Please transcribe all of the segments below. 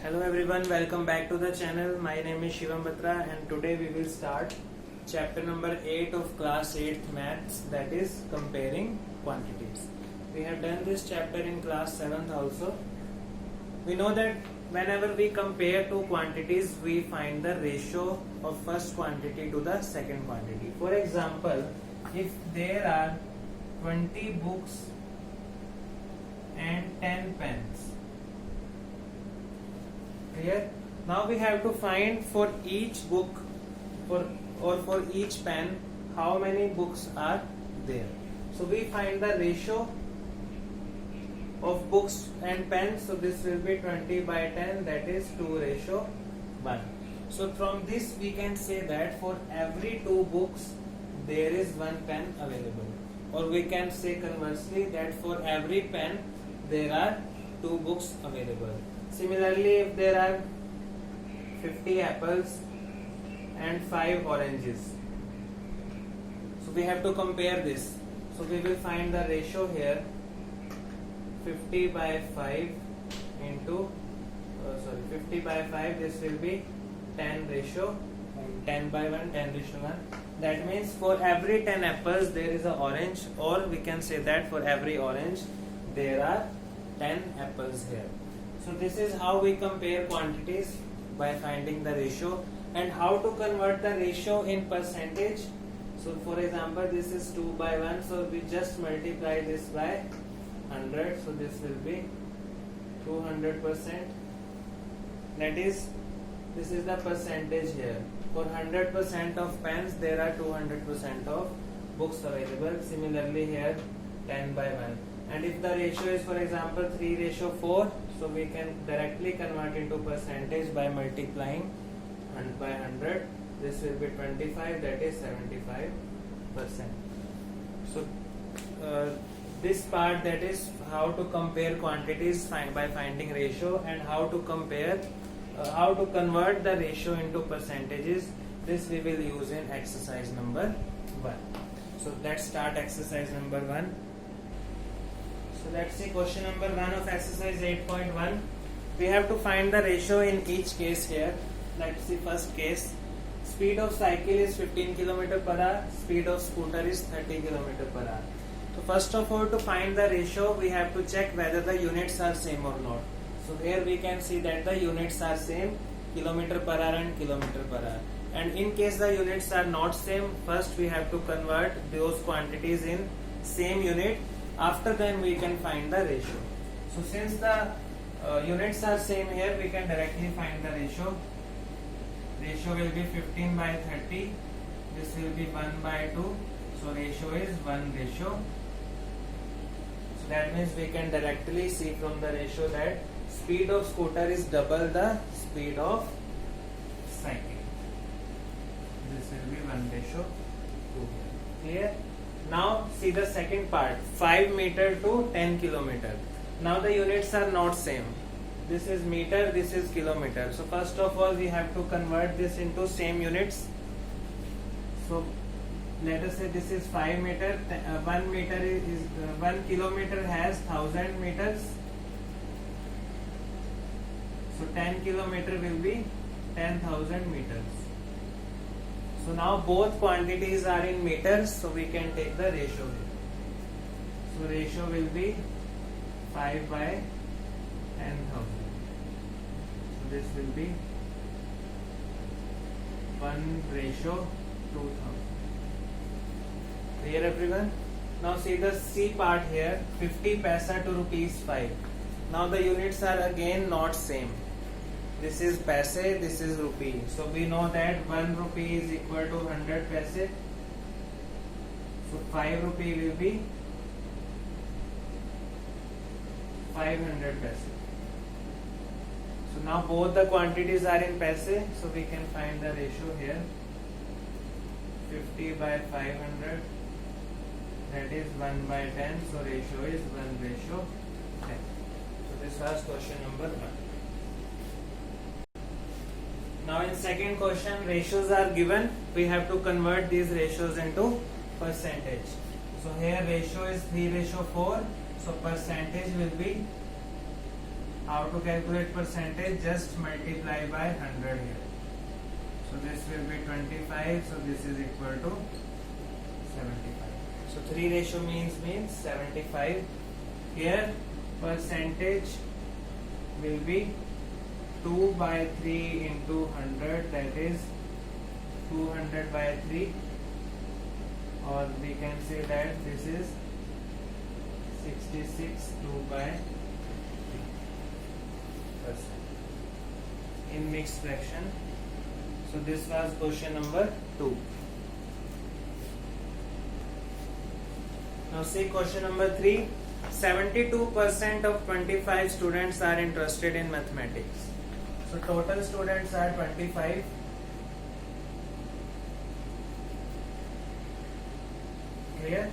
Hello everyone, welcome back to the channel. My name is Shivam Batra and today we will start chapter number 8 of class 8th maths, that is comparing quantities. We have done this chapter in class 7th also. We know that whenever we compare two quantities, we find the ratio of first quantity to the second quantity. For example, if there are 20 books and 10 pens. Clear? Now we have to find for each book for each pen how many books are there. So we find the ratio of books and pens. So this will be 20 by 10, that is 2:1. So from this we can say that for every 2 books there is 1 pen available. Or we can say conversely that for every pen there are 2 books available. Similarly, if there are 50 apples and 5 oranges, so we have to compare this. So we will find the ratio here, 50 by 5 into 50 by 5, this will be 10 ratio 10 by 1, 10:1. That means for every 10 apples there is an orange, or we can say that for every orange there are 10 apples here. So this is how we compare quantities, by finding the ratio. And how to convert the ratio in percentage. So for example, this is 2 by 1, so we just multiply this by 100, so this will be 200%. That is, this is the percentage here. For 100% of pens there are 200% of books available. Similarly here 10 by 1. And if the ratio is, for example, 3:4, so we can directly convert into percentage by multiplying by 100. This will be 25, that is 75%. So this part, that is how to compare quantities by finding ratio, and how to compare, how to convert the ratio into percentages, this we will use in exercise number 1. So let's start exercise number 1. So let's see question number 1 of exercise 8.1. We have to find the ratio in each case here. Let's see first case. Speed of cycle is 15 km per hour. Speed of scooter is 30 km per hour. So first of all, to find the ratio, we have to check whether the units are same or not. So here we can see that the units are same, km per hour and km per hour. And in case the units are not same, first we have to convert those quantities in same unit. After then we can find the ratio. So since the units are same here, we can directly find the ratio. Ratio will be 15 by 30. This will be 1 by 2. So ratio is 1:. So that means we can directly see from the ratio that speed of scooter is double the speed of cycle. This will be 1:2. Clear? Now see the second part, 5 meter to 10 kilometer. Now the units are not same. This is meter, this is kilometer. So first of all we have to convert this into same units. So let us say this is 5 meter, 1 meter is 1 kilometer has 1000 meters. So 10 kilometer will be 10,000 meters. So now both quantities are in meters, so we can take the ratio here. So ratio will be 5 by 10,000. So this will be 1:2000. Clear everyone? Now see the C part here, 50 paisa to ₹5. Now the units are again not same. This is paise, this is rupee. So we know that 1 rupee is equal to 100 paise. So 5 rupee will be 500 paise. So now both the quantities are in paise, so we can find the ratio here. 50 by 500, that is 1 by 10. So ratio is 1:10. So this was question number 1. Now in second question, ratios are given. We have to convert these ratios into percentage. So here ratio is 3:4. So percentage will be How to calculate percentage? Just multiply by 100 here. So this will be 25. So this is equal to 75. So 3 ratio means 75. Here percentage will be 2 by 3 into 100, that is 200 by 3, or we can say that this is 66 2 by 3% in mixed fraction. So this was question number 2. Now see question number 3. 72% of 25 students are interested in mathematics. So total students are 25. Clear?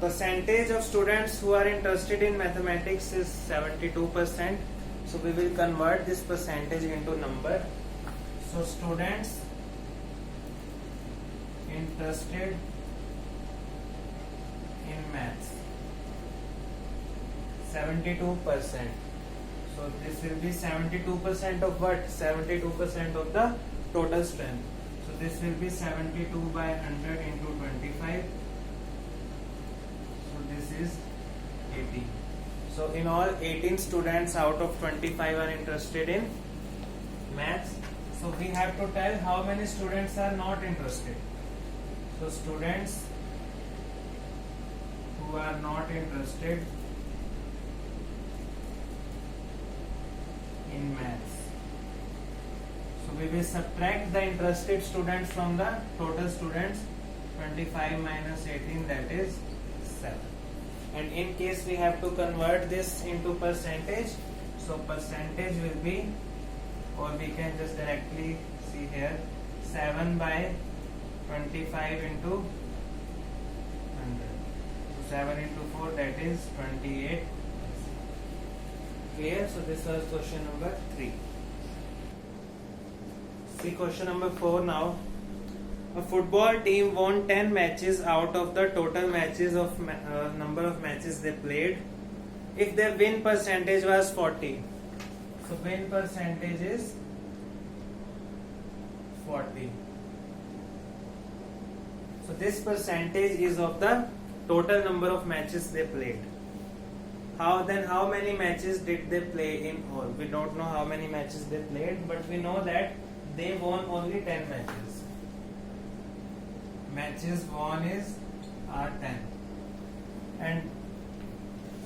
Percentage of students who are interested in mathematics is 72%. So we will convert this percentage into number. So students interested in maths, 72%. So this will be 72% of what? 72% of the total strength. So this will be 72 by 100 into 25. So this is 80. So in all, 18 students out of 25 are interested in maths. So we have to tell how many students are not interested. So students who are not interested in maths. So we will subtract the interested students from the total students. 25 minus 18, that is 7. And in case we have to convert this into percentage, so percentage will be, or we can just directly see here, 7 by 25 into 100. So 7 into 4, that is 28. Clear? So this was question number 3. See question number 4 now. A football team won 10 matches out of the total matches of number of matches they played. If their win percentage was 40, so win percentage is 40. So this percentage is of the total number of matches they played. How many matches did they play in all? We don't know how many matches they played, but we know that they won only 10 matches. Matches won are 10. And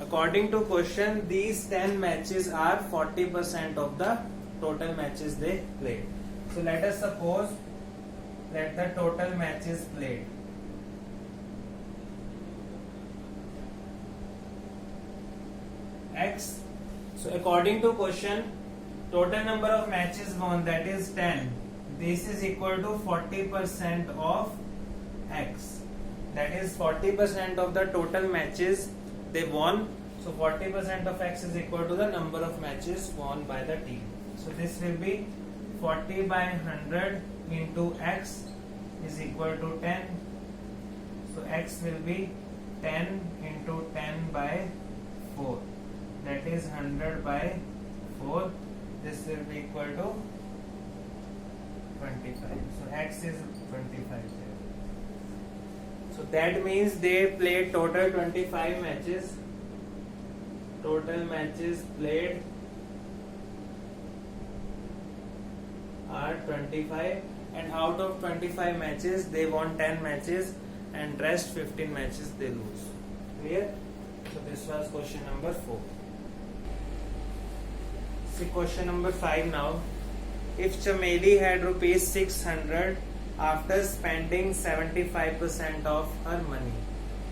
according to question, these 10 matches are 40% of the total matches they played. So let us suppose that the total matches played X. So according to question, total number of matches won, that is 10. This is equal to 40% of X. That is 40% of the total matches they won. So 40% of X is equal to the number of matches won by the team. So this will be 40 by 100 into X is equal to 10. So X will be 10 into 10 by 4. That is 100 by 4. This will be equal to 25. So X is 25 there. So that means they played total 25 matches. Total matches played are 25, and out of 25 matches they won 10 matches and rest 15 matches they lose. Clear? So this was question number 4. See question number 5 now. If Chameli had rupees 600 after spending 75% of her money.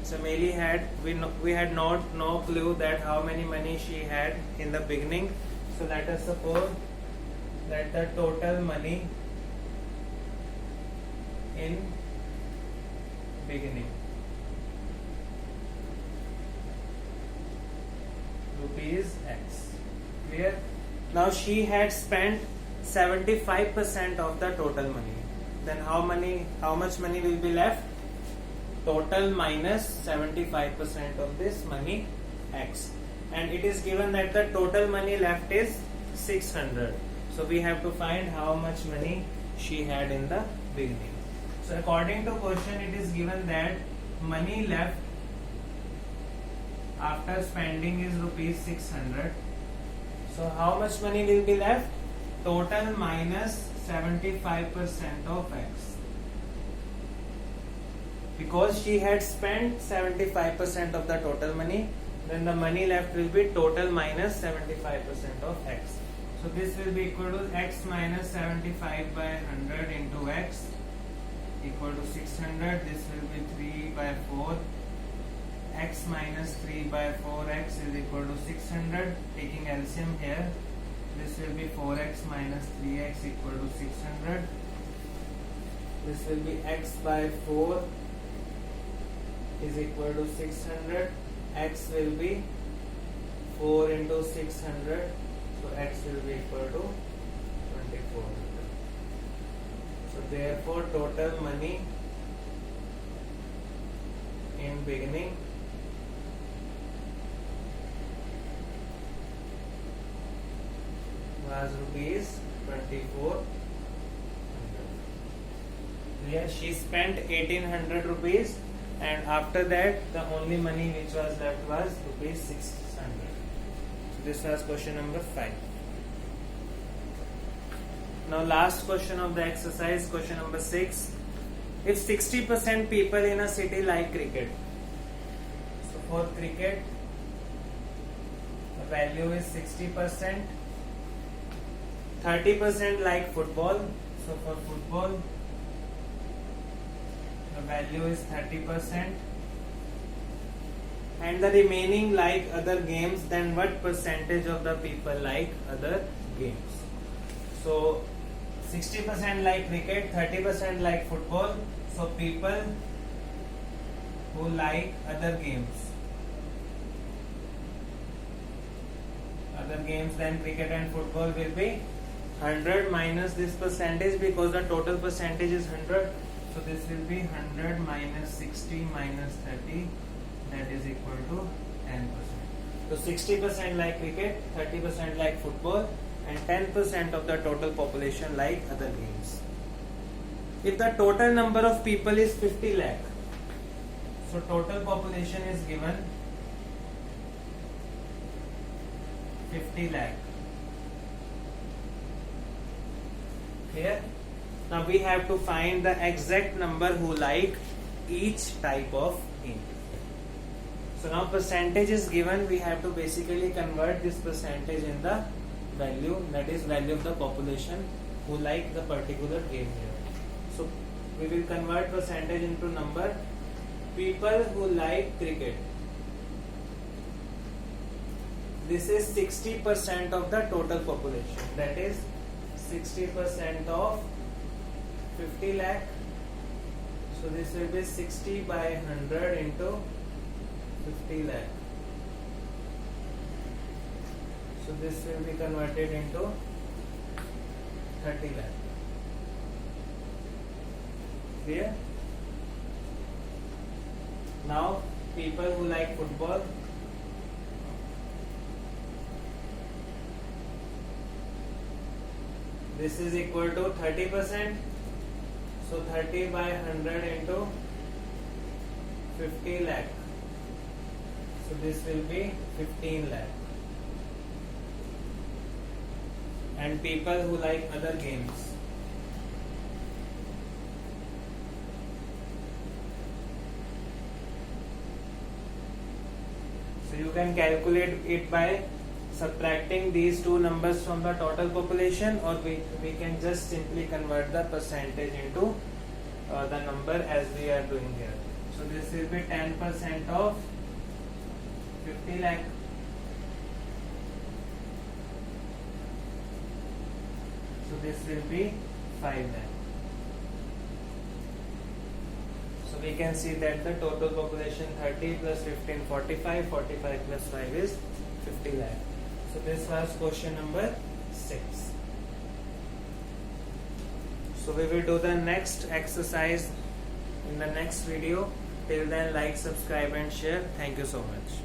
Chameli had, we had no clue that how many money she had in the beginning. So let us suppose that the total money in beginning rupees X. Clear? Now she had spent 75% of the total money. Then how much money will be left? Total minus 75% of this money X. and it is given that the total money left is 600. So we have to find how much money she had in the beginning. So according to question, it is given that money left after spending is rupees 600. So how much money will be left? Total minus 75% of X. Because she had spent 75% of the total money, then the money left will be total minus 75% of X. So this will be equal to X minus 75 by 100 into X equal to 600. This will be 3 by 4. X minus 3 by 4x is equal to 600. Taking LCM here, this will be 4x minus 3x equal to 600. This will be x by 4 is equal to 600. X will be 4 into 600. So x will be equal to 2400. So therefore total money in beginning was rupees 2400. Here she spent 1800 rupees, and after that the only money which was left was rupees 600. So this was question number 5. Now last question of the exercise, question number 6. If 60% people in a city like cricket, so for cricket the value is 60%. 30% like football, so for football the value is 30%, and the remaining like other games, then what percentage of the people like other games? So 60% like cricket, 30% like football, so people who like other games than cricket and football will be 100 minus this percentage, because the total percentage is 100. So this will be 100 minus 60 minus 30, that is equal to 10%. So 60% like cricket, 30% like football, and 10% of the total population like other games. If the total number of people is 50 lakh, so total population is given 50 lakh. Clear? Now we have to find the exact number who like each type of game. So now percentage is given, we have to basically convert this percentage in the value, that is value of the population who like the particular game here. So we will convert percentage into number. People who like cricket, this is 60% of the total population, that is 60% of 50 lakh. So this will be 60 by 100 into 50 lakh. So this will be converted into 30 lakh. Clear? Now people who like football, this is equal to 30%. So 30 by 100 into 50 lakh. So this will be 15 lakh. And people who like other games, so you can calculate it by subtracting these two numbers from the total population, or we can just simply convert the percentage into the number as we are doing here. So this will be 10% of 50 lakh. So this will be 5 lakh. So we can see that the total population 30 plus 15 45, 45 plus 5 is 50 lakh. So this was question number 6. So we will do the next exercise in the next video. Till then, like, subscribe and share. Thank you so much.